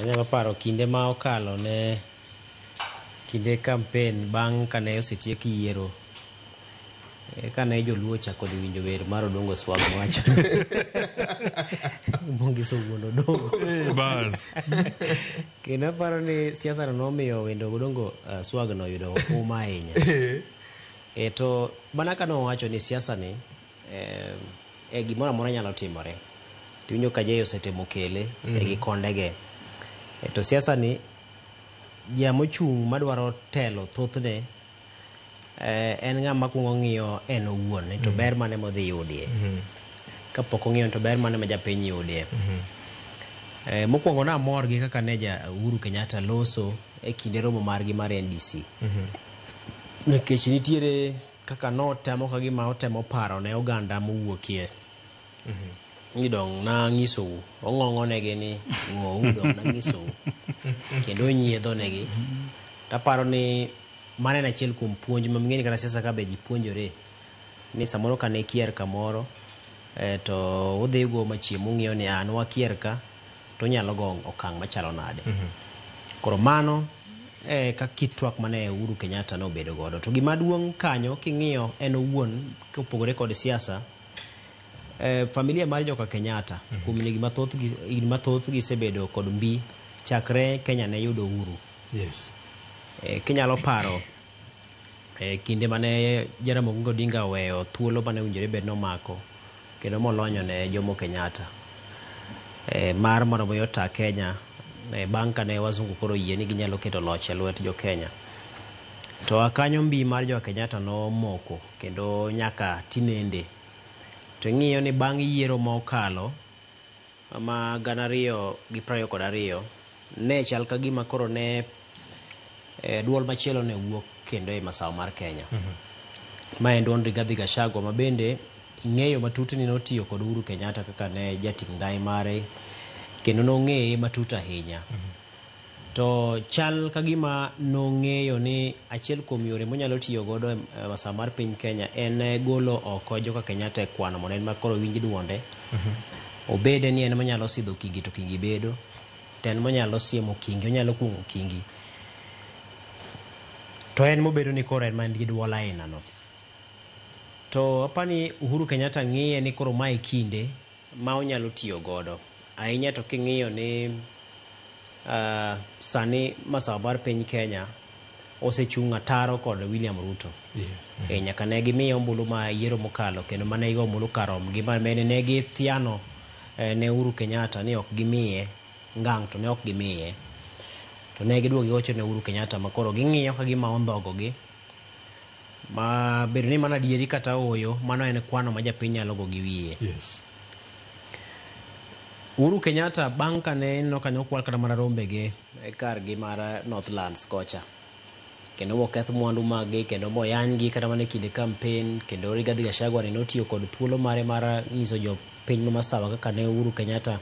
Anyalo paro kinde ma okalo ne kinde kampen bang' kane osetiek yiero, kane joluo ochako dhi winjo wer mar Odongo Swag wacho Mongiso wuon Odongo. Bas. Kendo aparo ni siasa no nomiyo wendo Odongo Swag no yudo uma ahinya. To bana ka nowacho ni siasa ni gimoro amora nyalo timore. Tiwinjo ka Jay osetemo kele gi kondege. To siasa ni jamochung' madwaro telo thothne en ng'ama kuongo ng'iyo en owuon to ber mane modhi yudie. Kapok ong'iyo to ber mane ma japiny yudie. Mokwongo na mor gi kaka ne Uhuru Kenyatta loso e kinde romo margi mar NDC. Nikech nitiere kaka notemo ka gima otemo paro ne oganda mowuokie. Ni dong na ng'isou ong'ong'onegi ni ng'ou dong na ng'isou kendo onyiedhonegi. Taparo ni mane en achiel kuom puonj ma ming'eni kata siasa ka be ji puonjore ni samoro ka ne kier kamoro to udhi go machiemo ung'iyo ni an wakier ka to nyalo go okang' machalo nade. Koro mano ka kit twak mane Uhuru Kenyatta no bedo godo. To gima duong' kanyo king'iyo en owuon kopogore kod siasa, familia mar joka Kenyatta kuom higni mathoth gisebedo kod mbi chakre Kenya ne yudo uhuru. Yes. Kinyalo paro kinde mane Jaramogi Oginga Odinga oweyo thuolo mane winjore bed nomako kendo molonyo ne Jomo Kenyatta mar mondo mi ota Kenya bang' kane wazungu koro yie ni ginyalo keto loch e lwet jo Kenya. To akanyo mbi mar jo Kenyatta no moko kendo nyaka tinende. To ng'iyo ni bang' yiero ma okalo ma 2022 ne chal ka gima koro ne duol machielo ne wuok kendo e masawa mar Kenya. Ma en duond Rigathi Gachagua ma bende ng'eyo matut ni notiyo kod Uhuru Kenyatta kaka ne jating dai mare kendo nong'eye matut ahinya. To chal ka gima nong'eyo ni achiel kuom yore monyalo tiyo godo e masawa mar piny Kenya en golo oko joka Kenyatta e kwano mondo en makoro winj duonde. Obede ni en manyalo sidho kingi to kingi bedo. To en manyalo siemo kingi, onyalo kungo kingi. To en mobedo ni koro en man gi duol aina no. To apani Uhuru Kenyatta ng'iye ni koro mae kinde ma onyalo tiyo godo. Ahinya to king'iyo ni sani masawa mar piny Kenya osechung' ataro kod William Ruto. Yes. Nyaka ne gimiyo ombulu ma yiero mokalo kendo mane igo ombulu karom gi mane ne githiano ne Uhuru Kenyatta ni ok gimiye ngang' to ne ok gimiye. To ne giduogo giwacho ne Uhuru Kenyatta ma koro ging'iyo ka gima ondhogo gi ma bedo ni mana dieri kata oyo mano en kwano ma japiny nyalo go gi wiye. Yes. Uhuru Kenyatta bang' kane no kanyo okwal kata mana rombege kargi mar Northlands kocha kendo moketh mwandu maggi kendo moyanygi kata mana kinde kampen kendo Rigathi Gachagua ne notiyo kod thuolo mare mar nyiso jopiny ma masawa kaka ne Uhuru Kenyatta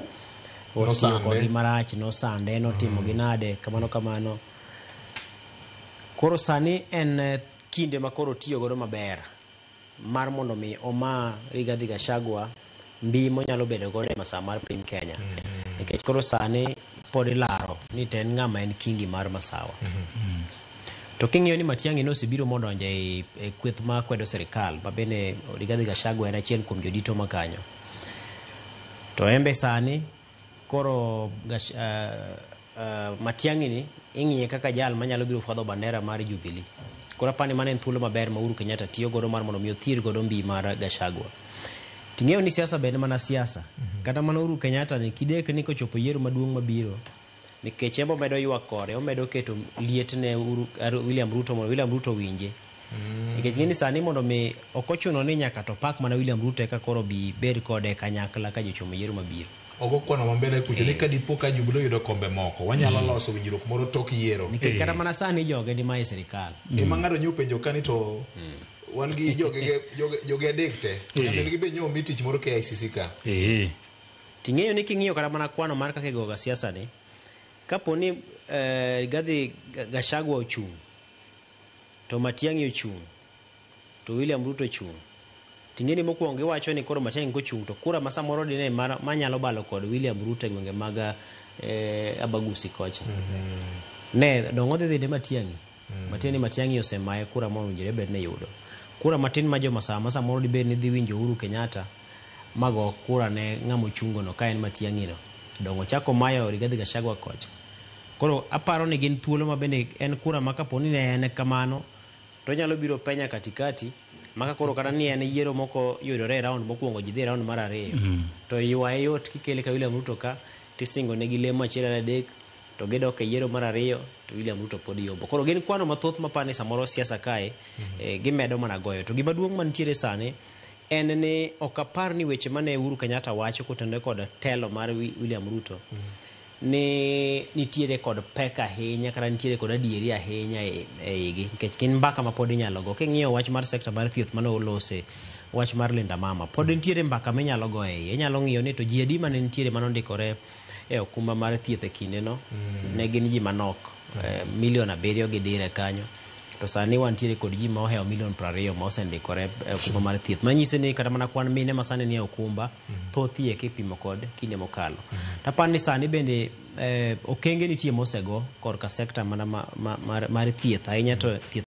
otiyo kodgi marach, nosande, notimo gi nade kamano. Koro sani en kinde ma koro tiyo godo maber mar mondo mi oma Rigathi Gachagua mbi monyalo bedo godo e masawa mar piny Kenya. Nikech koro sani pod ilaro ni ten ng'ama en kingi mar masawa. To king'iyo ni Matiang'i nosebiro modonjo e kweth ma kwedo sirikal ma bende Rigathi Gachagua en achiel kuom jodito makanyo. To embe sani koro Matiang'i ni ing'iye kaka jal manyalo biro fwadho bandera mar Jubilee. Koro apani mane en thuolo maber ma Uhuru Kenyatta tiyo godo mar mondo mi othir godo mbi mar Gachagua. Ting'eyo ni siasa bende mana siasa. Kata mana Uhuru Kenyatta ni kidek ni kochopo yiero maduong' mabiro nikech embo medo ywak kore, omedo keto liet ne William Ruto mondo William Ruto winje. Nikech ng'eni sani mondo mi okochuno ni nyaka to pak mana William Ruto eka koro bi bed kode kanyakla ka jochomo yiero mabiro. Ogo kwano mambele kucho ni kadipo ka Jubilee yudo kombe moko wanyalo loso winjruok moro tok yiero. Nikech kata mana sani joge ni mae sirikal. Ema ng'ado nyopenjo kani to wan gi joge adek te. Nyameni gibe nyo mi tich moro KICC ka. Ting'eyo ni king'iyo kata mana kwano mar kaka igoga siasa ni kapo ni Rigathi Gachagua ochung' to Matiang'i ochung' to William Ruto ochung'. Ting'eni mokwongo iwacho ni koro Matiang'i kochung' to kura ma samoro dine manyalo balo kod William Ruto e gwenge mag Abagusi kocha. Ne dongo dhi Matiang'i. Matiang'i osemaye kura mowinjore bed ne yudo. Kura matin ma joma sama moro dibed ni dhi winjo Uhuru Kenyatta mago kura ne ng'amo chungo no ka en Matiang'i no. Dongo chako mayo Rigathi Gachagua kocha. Koro aparo ni gin thuolo ma bende en kura ma kaponi ne en kamano to nyalo biro penya katikati maka koro kata ni en yiero moko yudore round mokwongo ji dhi round mar ariyo to ywaye yot kikele ka William Ruto ka tisingo ne gi lemo achiel adek to gidok e yiero mar ariyo to William Ruto pod yombo. Koro gin kwano mathoth mapani samoro siasa kae gimedo mana goyo. To gima duong' mantiere sani en ni ok apar ni weche mane Uhuru Kenyatta wacho kotende kod telo mar William Ruto ni nitiere kod pek ahinya kata nitiere kod adieri ahinya e igi nikech kin mbaka ma pod inyalo go. King'iyo wach mar sekta mar thieth mane olose wach mar Linda Mama pod nitiere mbaka minyalo go e iye. Inyalo ng'iyo ni to ji adi mane nitiere manondikore e okumba mar thieth e kinde no ne gin ji manok milion 7 gi dire kanyo. To sani wantiere kod ji ma oheo milion 20 ma osendikore e okumba mar thieth. Manyiso ni kata mana kwan mine ma sani ni e okumba thothie kipimo kod kinde mokalo. Tapani sani bende okenge nitie mosego korka sekta mana mar thieth ahinya to thieth